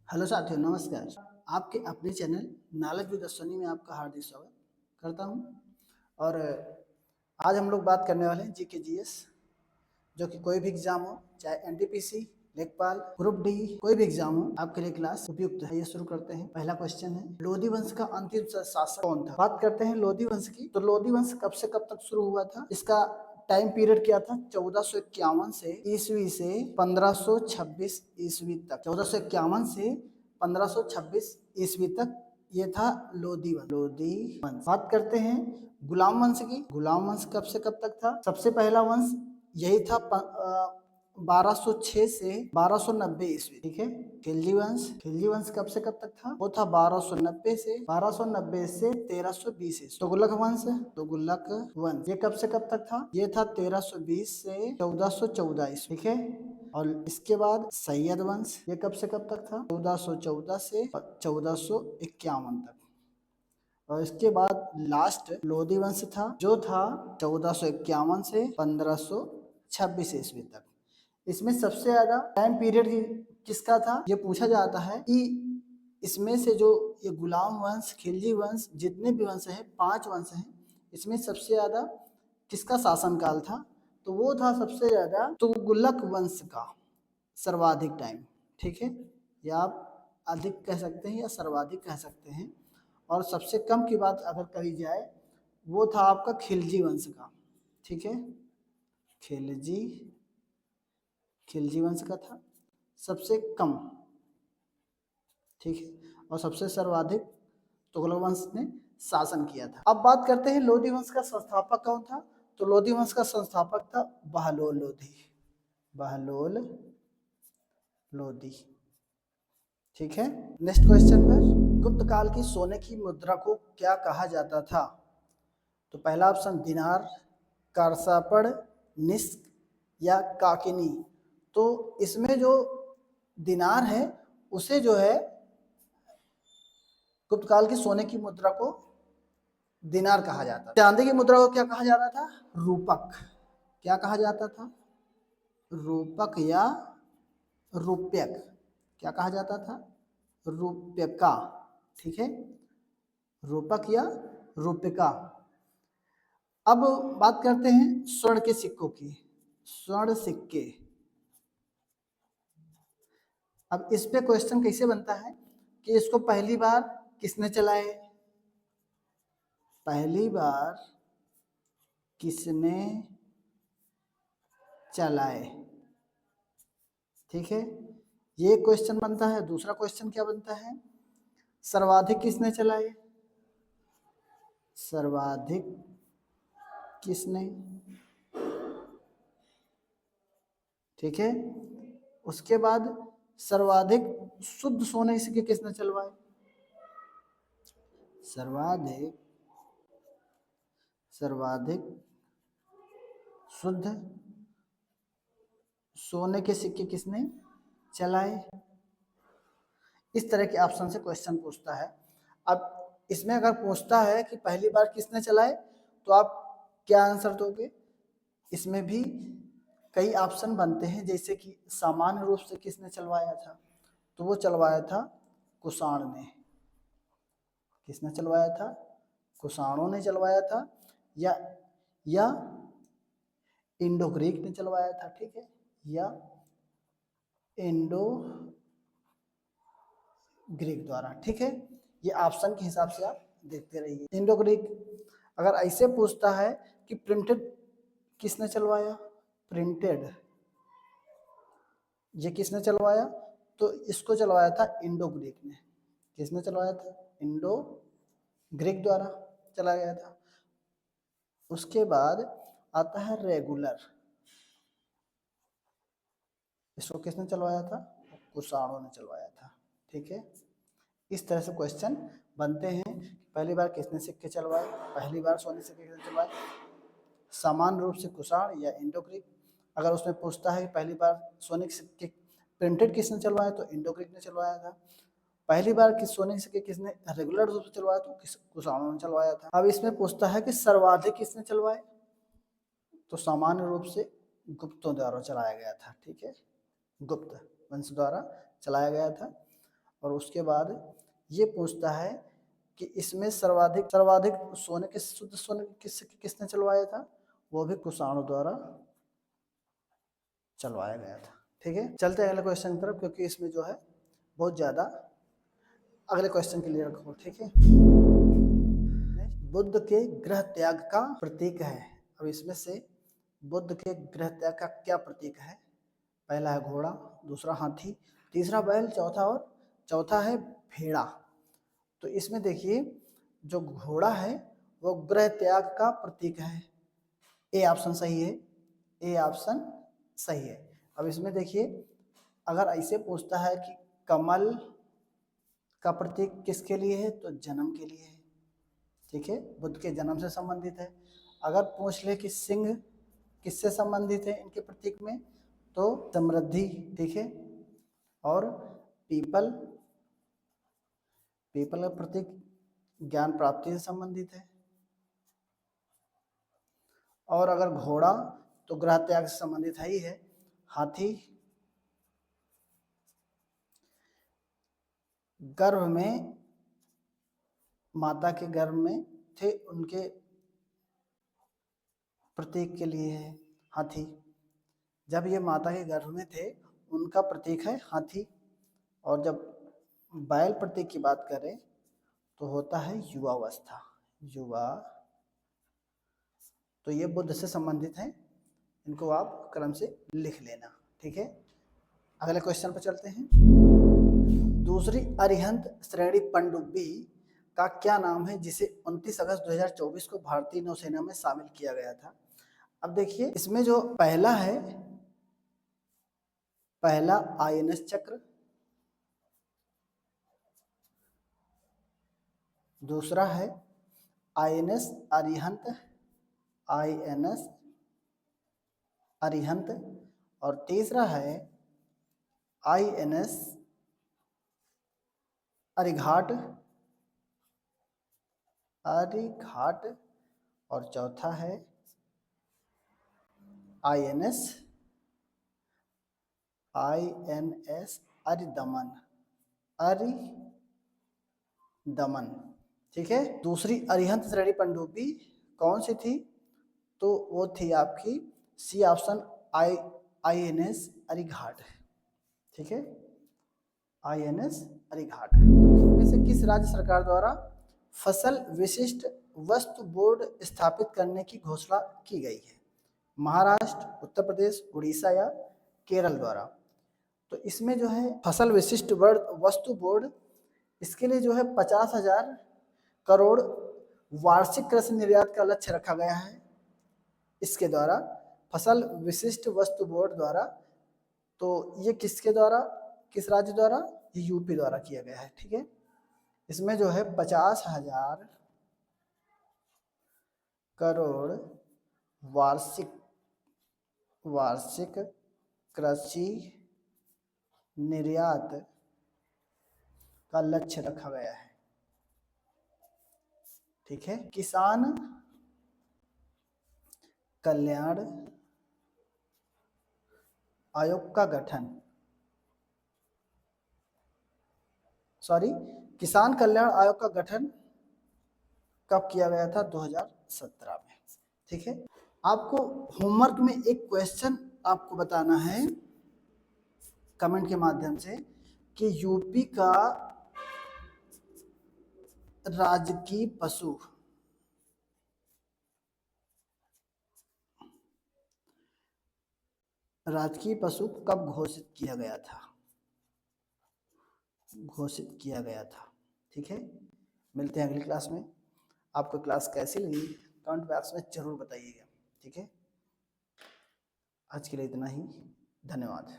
Hello साथियों, नमस्कार। आपके अपने चैनल नॉलेज विद अश्विनी में आपका हार्दिक स्वागत करता हूं। और आज हम लोग बात करने वाले हैं जीके जीएस, जो कि कोई भी एग्जाम हो, चाहे एनटीपीसी, लेखपाल, ग्रुप डी, कोई भी एग्जाम हो, आपके लिए क्लास उपयुक्त है। ये शुरू करते हैं। पहला क्वेश्चन है, लोधी वंश का अंतिम शासक कौन था? बात करते हैं लोधी वंश की। तो लोधी वंश कब से कब तक शुरू हुआ था? इसका टाइम पीरियड क्या था? 1451 से ईस्वी से 1526 ईस्वी तक। 1451 से 1526 ईस्वी तक ये था लोधी वंश। लोधी वंश। बात करते हैं गुलाम वंश की। गुलाम वंश कब से कब तक था? सबसे पहला वंश यही था 1206 से 1290 ईस्वी। ठीक है। खिलजी वंश। खिलजी वंश कब से कब तक था? वो था 1290 से 1320 ईस्वी। तुगलक वंश। तुगलक वंश ये कब से कब तक था? ये था 1320 से 1414 ईस्वी। ठीक है। और इसके बाद सैयद वंश, ये कब से कब तक था? 1414 से 1451 तक। और इसके बाद लास्ट लोधी वंश था, जो था 1451 से 1526 ईस्वी तक। इसमें सबसे ज्यादा टाइम पीरियड किसका था, ये पूछा जाता है कि इसमें से जो ये गुलाम वंश, खिलजी वंश, जितने भी वंश हैं, 5 वंश हैं, इसमें सबसे ज्यादा किसका शासनकाल था? तो वो था सबसे ज्यादा तुगलक वंश का, सर्वाधिक टाइम। ठीक है। या आप अधिक कह सकते हैं या सर्वाधिक कह सकते हैं। और सबसे कम की बात अगर करी जाए, वो था आपका खिलजी वंश का। ठीक है। खिलजी खिलजी वंश का था सबसे कम। ठीक है। और सबसे सर्वाधिक तुगलक वंश ने शासन किया था। अब बात करते हैं लोधी वंश का संस्थापक कौन था? तो लोधी वंश का संस्थापक था बहलोल लोधी। बहलोल लोधी। ठीक है। नेक्स्ट क्वेश्चन पर, गुप्त काल की सोने की मुद्रा को क्या कहा जाता था? तो पहला ऑप्शन दिनार, कारसापड़, निस्क या काकिनी। तो इसमें जो दिनार है उसे जो है गुप्त काल की सोने की मुद्रा को दिनार कहा जाता था। चांदी की मुद्रा को क्या कहा जाता था? रूपक। क्या कहा जाता था? रूपक या रुपयक। क्या कहा जाता था? रुपयका। ठीक है। रूपक या रुपयका। अब बात करते हैं स्वर्ण के सिक्कों की। स्वर्ण सिक्के। अब इस पे क्वेश्चन कैसे बनता है कि इसको पहली बार किसने चलाए? पहली बार किसने चलाए? ठीक है। ये क्वेश्चन बनता है। दूसरा क्वेश्चन क्या बनता है? सर्वाधिक किसने चलाए? सर्वाधिक किसने? ठीक है। उसके बाद सर्वाधिक शुद्ध सोने के सिक्के किसने चलवाए? सर्वाधिक सर्वाधिक शुद्ध सोने के सिक्के किसने चलाए? इस तरह के ऑप्शन से क्वेश्चन पूछता है। अब इसमें अगर पूछता है कि पहली बार किसने चलाए, तो आप क्या आंसर दोगे? इसमें भी कई ऑप्शन बनते हैं, जैसे कि सामान्य रूप से किसने चलवाया था? तो वो चलवाया था कुषाण ने। किसने चलवाया था? कुषाणों ने चलवाया था। या इंडो ग्रीक ने चलवाया था। ठीक है। या इंडो ग्रीक द्वारा। ठीक है। ये ऑप्शन के हिसाब से आप देखते रहिए। Indo Greek. अगर ऐसे पूछता है कि प्रिंटेड किसने चलवाया? प्रिंटेड ये किसने चलवाया? तो इसको चलवाया था इंडो ग्रीक ने। किसने चलवाया था? इंडो ग्रीक द्वारा चला गया था। उसके बाद आता है रेगुलर। इसको किसने चलवाया था? कुषाणों ने चलवाया था। ठीक है। इस तरह से क्वेश्चन बनते हैं। पहली बार किसने सिक्के चलवाए? पहली बार सोने सिक्के किसने चलवाए? समान रूप से कुषाण या इंडो ग्रीक। अगर उसमें पूछता है पहली बार सोने के सिक्के प्रिंटेड किसने चलवाया, तो इंडो ग्रीक ने चलवाया था। पहली बार किस सोने के सिक्के किसने रेगुलर रूप से चलवाया, तो कुषाणों ने चलवाया था। अब इसमें पूछता है कि सर्वाधिक किसने चलवाए, तो सामान्य रूप से गुप्तों द्वारा चलाया गया था। ठीक है। गुप्त वंश द्वारा चलाया गया था। और उसके बाद ये पूछता है कि इसमें सर्वाधिक सोने शुद्ध सोने किसने चलवाया था, वो भी कुषाणु द्वारा चलवाया गया था। ठीक है, चलते हैं अगले क्वेश्चन की तरफ, क्योंकि इसमें जो है बहुत ज्यादा अगले क्वेश्चन के लिए रखो। ठीक है, बुद्ध के गृह त्याग का प्रतीक है। अब इसमें से बुद्ध के गृह त्याग का क्या प्रतीक है? पहला है घोड़ा, दूसरा हाथी, तीसरा बैल, चौथा है भेड़ा। तो इसमें देखिए जो घोड़ा है वो गृह त्याग का प्रतीक है। ए ऑप्शन सही है, ए ऑप्शन सही है। अब इसमें देखिए अगर ऐसे पूछता है कि कमल का प्रतीक किसके लिए है, तो जन्म के लिए है। ठीक है, बुद्ध के जन्म से संबंधित है। अगर पूछ ले कि सिंह किससे संबंधित है इनके प्रतीक में, तो समृद्धि। ठीक है, और पीपल का प्रतीक ज्ञान प्राप्ति से संबंधित है। और अगर घोड़ा तो गृह त्याग से संबंधित है ही है। हाथी गर्भ में, माता के गर्भ में थे उनके प्रतीक के लिए है हाथी। जब ये माता के गर्भ में थे उनका प्रतीक है हाथी। और जब बैल प्रतीक की बात करें तो होता है युवावस्था, युवा। तो ये बुद्ध से संबंधित है, इनको आप क्रम से लिख लेना। ठीक है, अगले क्वेश्चन पर चलते हैं। दूसरी अरिहंत श्रेणी पनडुब्बी का क्या नाम है जिसे 29 अगस्त 2024 को भारतीय नौसेना में शामिल किया गया था? अब देखिए इसमें जो पहला है, पहला आईएनएस चक्र, दूसरा है आईएनएस अरिहंत, आईएनएस अरिहंत, और तीसरा है आईएनएस अरिघाट, और चौथा है आईएनएस अरिदमन, ठीक है। दूसरी अरिहंत श्रेणी पनडुब्बी कौन सी थी? तो वो थी आपकी सी ऑप्शन, आईएनएस अरिघाट। ठीक है, आईएनएस अरिघाट। इनमें से किस राज्य सरकार द्वारा फसल विशिष्ट वस्तु बोर्ड स्थापित करने की घोषणा की गई है? महाराष्ट्र, उत्तर प्रदेश, उड़ीसा या केरल द्वारा? तो इसमें जो है फसल विशिष्ट वस्तु बोर्ड, इसके लिए जो है 50,000 करोड़ वार्षिक कृषि निर्यात का लक्ष्य रखा गया है इसके द्वारा, फसल विशिष्ट वस्तु बोर्ड द्वारा। तो ये किसके द्वारा, किस राज्य द्वारा? ये यूपी द्वारा किया गया है। ठीक है, इसमें जो है 50,000 करोड़ वार्षिक कृषि निर्यात का लक्ष्य रखा गया है। ठीक है, किसान कल्याण आयोग का गठन, किसान कल्याण आयोग का गठन कब किया गया था? 2017 में। ठीक है, आपको होमवर्क में एक क्वेश्चन आपको बताना है कमेंट के माध्यम से कि यूपी का राजकीय पशु कब घोषित किया गया था? ठीक है, मिलते हैं अगली क्लास में। आपको क्लास कैसी लगी कमेंट बॉक्स में जरूर बताइएगा। ठीक है, आज के लिए इतना ही, धन्यवाद।